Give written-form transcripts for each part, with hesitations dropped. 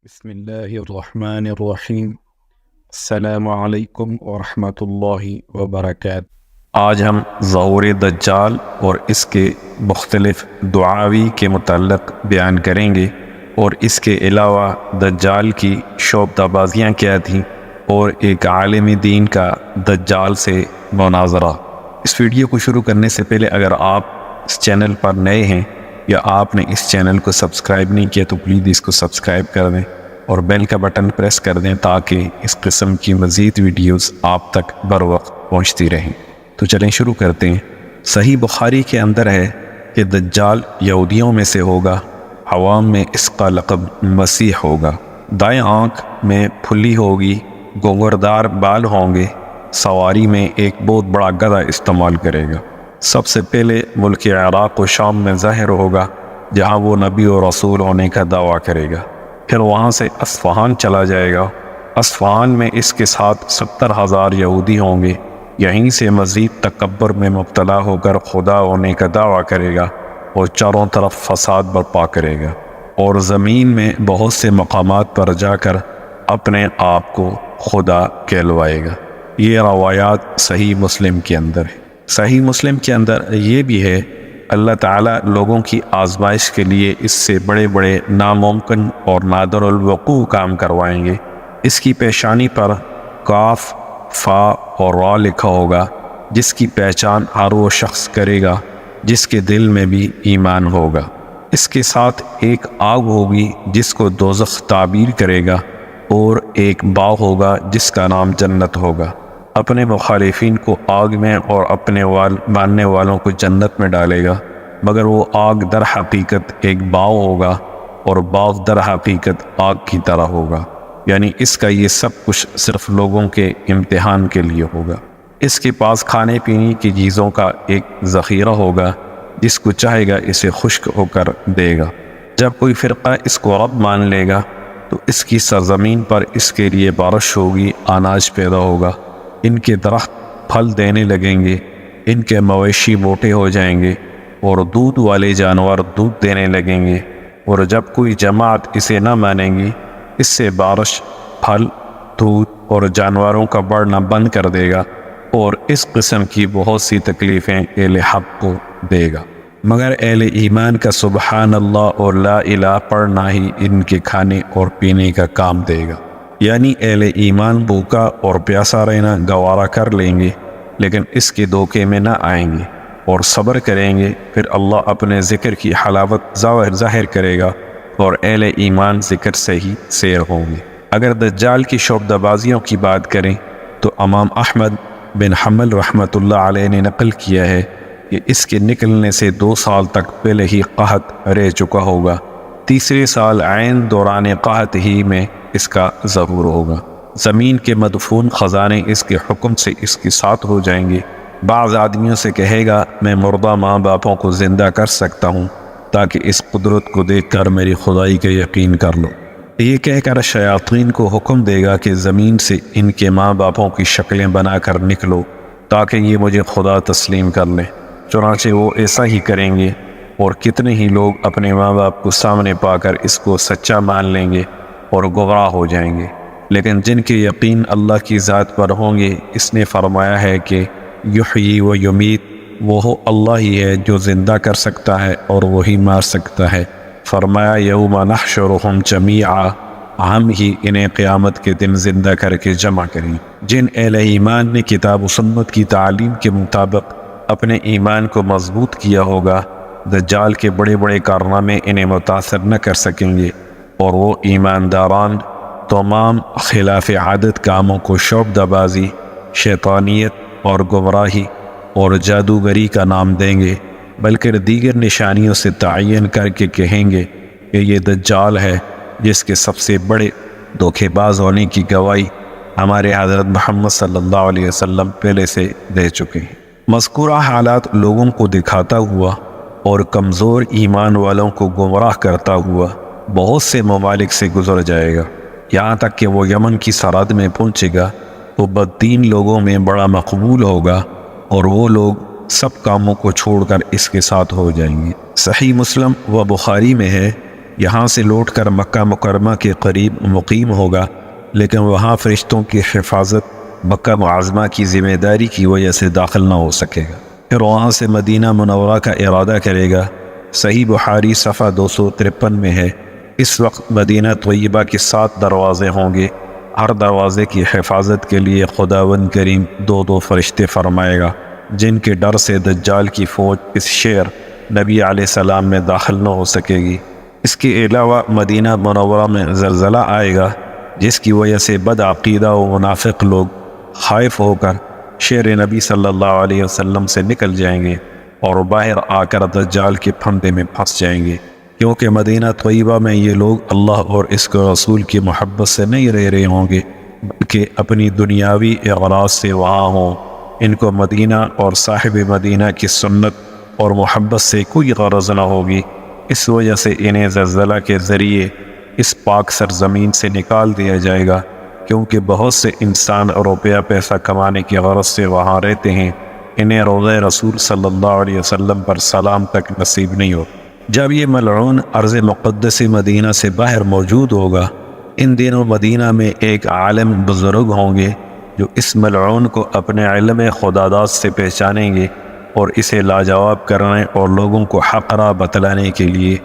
بسم اللہ الرحمن الرحیم۔ السلام علیکم ورحمۃ اللہ وبرکاتہ۔ آج ہم ظہور دجال اور اس کے مختلف دعاوی کے متعلق بیان کریں گے، اور اس کے علاوہ دجال کی شعبدہ بازیاں کیا تھیں اور ایک عالم دین کا دجال سے مناظرہ۔ اس ویڈیو کو شروع کرنے سے پہلے اگر آپ اس چینل پر نئے ہیں یا آپ نے اس چینل کو سبسکرائب نہیں کیا تو پلیز اس کو سبسکرائب کر دیں اور بیل کا بٹن پریس کر دیں تاکہ اس قسم کی مزید ویڈیوز آپ تک بر وقت پہنچتی رہیں۔ تو چلیں شروع کرتے ہیں۔ صحیح بخاری کے اندر ہے کہ دجال یہودیوں میں سے ہوگا، عوام میں اس کا لقب مسیح ہوگا۔ دائیں آنکھ میں پھلی ہوگی، گونگردار بال ہوں گے، سواری میں ایک بہت بڑا گدھا استعمال کرے گا۔ سب سے پہلے ملک عراق و شام میں ظاہر ہوگا جہاں وہ نبی و رسول ہونے کا دعویٰ کرے گا۔ پھر وہاں سے اصفہان چلا جائے گا۔ اصفہان میں اس کے ساتھ 70,000 یہودی ہوں گے۔ یہیں سے مزید تکبر میں مبتلا ہو کر خدا ہونے کا دعویٰ کرے گا اور چاروں طرف فساد برپا کرے گا، اور زمین میں بہت سے مقامات پر جا کر اپنے آپ کو خدا کہلوائے گا۔ یہ روایات صحیح مسلم کے اندر ہے۔ صحیح مسلم کے اندر یہ بھی ہے اللہ تعالیٰ لوگوں کی آزمائش کے لیے اس سے بڑے بڑے ناممکن اور نادر الوقوع کام کروائیں گے۔ اس کی پیشانی پر کاف، فا اور را لکھا ہوگا، جس کی پہچان ہر وہ شخص کرے گا جس کے دل میں بھی ایمان ہوگا۔ اس کے ساتھ ایک آگ ہوگی جس کو دوزخ تعبیر کرے گا، اور ایک باغ ہوگا جس کا نام جنت ہوگا۔ اپنے مخالفین کو آگ میں اور اپنے ماننے والوں کو جنت میں ڈالے گا، مگر وہ آگ در حقیقت ایک باغ ہوگا اور باغ در حقیقت آگ کی طرح ہوگا، یعنی اس کا یہ سب کچھ صرف لوگوں کے امتحان کے لیے ہوگا۔ اس کے پاس کھانے پینے کی چیزوں کا ایک ذخیرہ ہوگا، جس کو چاہے گا اسے خشک ہو کر دے گا۔ جب کوئی فرقہ اس کو رب مان لے گا تو اس کی سرزمین پر اس کے لیے بارش ہوگی، اناج پیدا ہوگا، ان کے درخت پھل دینے لگیں گے، ان کے مویشی موٹے ہو جائیں گے، اور دودھ والے جانور دودھ دینے لگیں گے۔ اور جب کوئی جماعت اسے نہ مانیں گی، اس سے بارش، پھل، دودھ اور جانوروں کا بڑھنا بند کر دے گا، اور اس قسم کی بہت سی تکلیفیں اہل حق کو دے گا، مگر اہل ایمان کا سبحان اللہ اور لا الہ پڑھنا ہی ان کے کھانے اور پینے کا کام دے گا۔ یعنی اہل ایمان بھوکا اور پیاسا رہنا گوارا کر لیں گے، لیکن اس کے دھوکے میں نہ آئیں گے اور صبر کریں گے۔ پھر اللہ اپنے ذکر کی حلاوت ظاہر کرے گا، اور اہل ایمان ذکر سے ہی سیر ہوں گے۔ اگر دجال کی شعبدہ بازیوں کی بات کریں تو امام احمد بن حنبل رحمۃ اللہ علیہ نے نقل کیا ہے کہ اس کے نکلنے سے 2 سال تک پہلے ہی قحط رہ چکا ہوگا۔ تیسرے سال عین دوران قحط ہی میں اس کا ظہور ہوگا۔ زمین کے مدفون خزانے اس کے حکم سے اس کے ساتھ ہو جائیں گے۔ بعض آدمیوں سے کہے گا میں مردہ ماں باپوں کو زندہ کر سکتا ہوں تاکہ اس قدرت کو دیکھ کر میری خدائی کا یقین کر لو۔ یہ کہہ کر شیاطین کو حکم دے گا کہ زمین سے ان کے ماں باپوں کی شکلیں بنا کر نکلو تاکہ یہ مجھے خدا تسلیم کر لیں۔ چنانچہ وہ ایسا ہی کریں گے، اور کتنے ہی لوگ اپنے ماں باپ کو سامنے پا کر اس کو سچا مان لیں گے اور گمراہ ہو جائیں گے۔ لیکن جن کے یقین اللہ کی ذات پر ہوں گے، اس نے فرمایا ہے کہ یحیی و یمیت، وہ اللہ ہی ہے جو زندہ کر سکتا ہے اور وہی مار سکتا ہے۔ فرمایا یوم نحشرہم جمیعا، ہم ہی انہیں قیامت کے دن زندہ کر کے جمع کریں۔ جن اہل ایمان نے کتاب و سنت کی تعلیم کے مطابق اپنے ایمان کو مضبوط کیا ہوگا، دجال کے بڑے بڑے کارنامے انہیں متاثر نہ کر سکیں گے، اور وہ ایمانداران تمام خلاف عادت کاموں کو شعبدہ بازی، شیطانیت اور گمراہی اور جادوگری کا نام دیں گے، بلکہ دیگر نشانیوں سے تعین کر کے کہیں گے کہ یہ دجال ہے، جس کے سب سے بڑے دھوکے باز ہونے کی گواہی ہمارے حضرت محمد صلی اللہ علیہ وسلم پہلے سے دے چکے ہیں۔ مذکورہ حالات لوگوں کو دکھاتا ہوا اور کمزور ایمان والوں کو گمراہ کرتا ہوا بہت سے ممالک سے گزر جائے گا، یہاں تک کہ وہ یمن کی سرحد میں پہنچے گا تو بددین لوگوں میں بڑا مقبول ہوگا، اور وہ لوگ سب کاموں کو چھوڑ کر اس کے ساتھ ہو جائیں گے۔ صحیح مسلم و بخاری میں ہے یہاں سے لوٹ کر مکہ مکرمہ کے قریب مقیم ہوگا، لیکن وہاں فرشتوں کی حفاظت مکہ معظمہ کی ذمہ داری کی وجہ سے داخل نہ ہو سکے گا۔ پھر وہاں سے مدینہ منورہ کا ارادہ کرے گا۔ صحیح بخاری صفحہ 253 میں ہے، اس وقت مدینہ طیبہ کے 7 دروازے ہوں گے، ہر دروازے کی حفاظت کے لیے خداوند کریم 2 فرشتے فرمائے گا، جن کے ڈر سے دجال کی فوج اس شہر نبی علیہ السلام میں داخل نہ ہو سکے گی۔ اس کے علاوہ مدینہ منورہ میں زلزلہ آئے گا، جس کی وجہ سے بدعقیدہ و منافق لوگ خائف ہو کر شہر نبی صلی اللہ علیہ وسلم سے نکل جائیں گے اور باہر آ کر دجال کے پھندے میں پھنس جائیں گے، کیونکہ مدینہ طیبہ میں یہ لوگ اللہ اور اس کے رسول کی محبت سے نہیں رہ رہے ہوں گے، بلکہ اپنی دنیاوی اغراض سے وہاں ہوں۔ ان کو مدینہ اور صاحب مدینہ کی سنت اور محبت سے کوئی غرض نہ ہوگی، اس وجہ سے انہیں زلزلہ کے ذریعے اس پاک سرزمین سے نکال دیا جائے گا، کیونکہ بہت سے انسان روپیہ پیسہ کمانے کی غرض سے وہاں رہتے ہیں، انہیں روضہ رسول صلی اللہ علیہ وسلم پر سلام تک نصیب نہیں ہو۔ جب یہ ملعون ارض مقدس مدینہ سے باہر موجود ہوگا، ان دنوں مدینہ میں ایک عالم بزرگ ہوں گے جو اس ملعون کو اپنے علم خداداد سے پہچانیں گے اور اسے لاجواب کرنے اور لوگوں کو حق راہ بتلانے کے لیے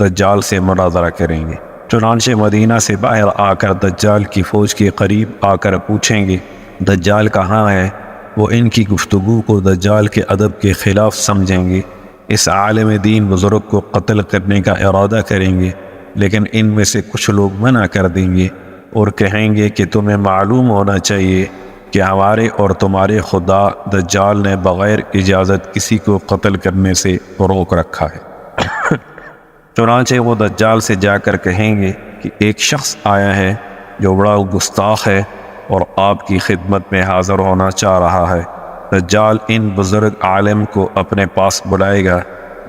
دجال سے مناظرہ کریں گے۔ چنانچہ مدینہ سے باہر آ کر دجال کی فوج کے قریب آ کر پوچھیں گے دجال کہاں ہے؟ وہ ان کی گفتگو کو دجال کے ادب کے خلاف سمجھیں گے، اس عالم دین بزرگ کو قتل کرنے کا ارادہ کریں گے، لیکن ان میں سے کچھ لوگ منع کر دیں گے اور کہیں گے کہ تمہیں معلوم ہونا چاہیے کہ ہمارے اور تمہارے خدا دجال نے بغیر اجازت کسی کو قتل کرنے سے روک رکھا ہے۔ چنانچہ وہ دجال سے جا کر کہیں گے کہ ایک شخص آیا ہے جو بڑا گستاخ ہے اور آپ کی خدمت میں حاضر ہونا چاہ رہا ہے۔ دجال ان بزرگ عالم کو اپنے پاس بلائے گا۔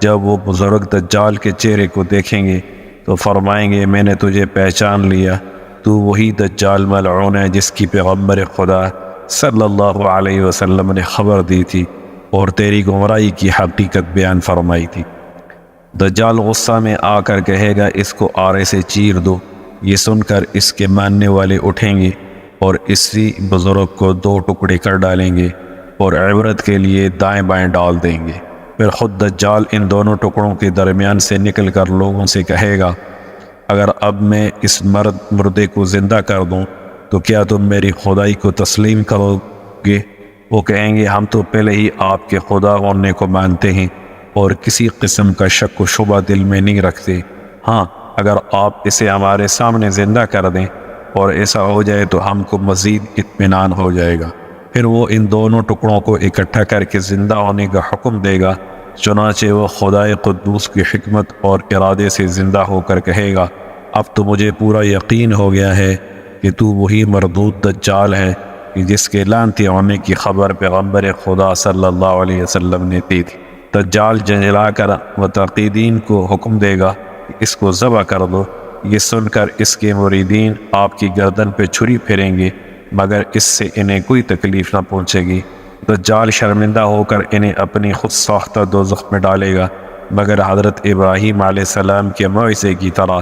جب وہ بزرگ دجال کے چہرے کو دیکھیں گے تو فرمائیں گے میں نے تجھے پہچان لیا، تو وہی دجال ملعون ہے جس کی پیغمبر خدا صلی اللہ علیہ وسلم نے خبر دی تھی اور تیری گمراہی کی حقیقت بیان فرمائی تھی۔ دجال غصہ میں آ کر کہے گا اس کو آرے سے چیر دو۔ یہ سن کر اس کے ماننے والے اٹھیں گے اور اسی بزرگ کو 2 ٹکڑے کر ڈالیں گے اور عبرت کے لیے دائیں بائیں ڈال دیں گے۔ پھر خود دجال ان دونوں ٹکڑوں کے درمیان سے نکل کر لوگوں سے کہے گا اگر اب میں اس مردے کو زندہ کر دوں تو کیا تم میری خدائی کو تسلیم کرو گے؟ وہ کہیں گے ہم تو پہلے ہی آپ کے خدا ہونے کو مانتے ہیں اور کسی قسم کا شک و شبہ دل میں نہیں رکھتے۔ ہاں اگر آپ اسے ہمارے سامنے زندہ کر دیں اور ایسا ہو جائے تو ہم کو مزید اطمینان ہو جائے گا۔ پھر وہ ان دونوں ٹکڑوں کو اکٹھا کر کے زندہ ہونے کا حکم دے گا۔ چنانچہ وہ خدائے قدوس کی حکمت اور ارادے سے زندہ ہو کر کہے گا اب تو مجھے پورا یقین ہو گیا ہے کہ تو وہی مردود دجال ہے کہ جس کے لعنتی ہونے کی خبر پیغمبر خدا صلی اللہ علیہ وسلم نے دی تھی۔ دجال جنجلا کر متعقدین کو حکم دے گا کہ اس کو ذبح کر دو۔ یہ سن کر اس کے مریدین آپ کی گردن پہ چھری پھیریں گے، مگر اس سے انہیں کوئی تکلیف نہ پہنچے گی۔ دجال شرمندہ ہو کر انہیں اپنی خود ساختہ دوزخ میں ڈالے گا، مگر حضرت ابراہیم علیہ السلام کے موعظے کی طرح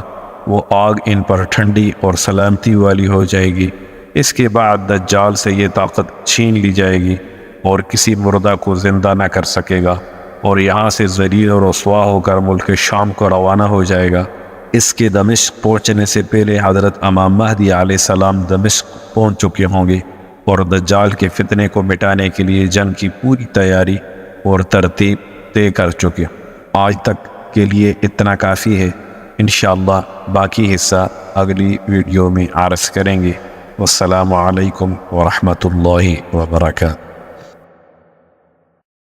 وہ آگ ان پر ٹھنڈی اور سلامتی والی ہو جائے گی۔ اس کے بعد دجال سے یہ طاقت چھین لی جائے گی اور کسی مردہ کو زندہ نہ کر سکے گا، اور یہاں سے ذلیل اور رسوا ہو کر ملک شام کو روانہ ہو جائے گا۔ اس کے دمشق پہنچنے سے پہلے حضرت امام مہدی علیہ السلام دمشق پہنچ چکے ہوں گے اور دجال کے فتنے کو مٹانے کے لیے جنگ کی پوری تیاری اور ترتیب طے کر چکے۔ آج تک کے لیے اتنا کافی ہے، انشاءاللہ باقی حصہ اگلی ویڈیو میں عرض کریں گے۔ والسلام علیکم ورحمۃ اللہ وبرکاتہ۔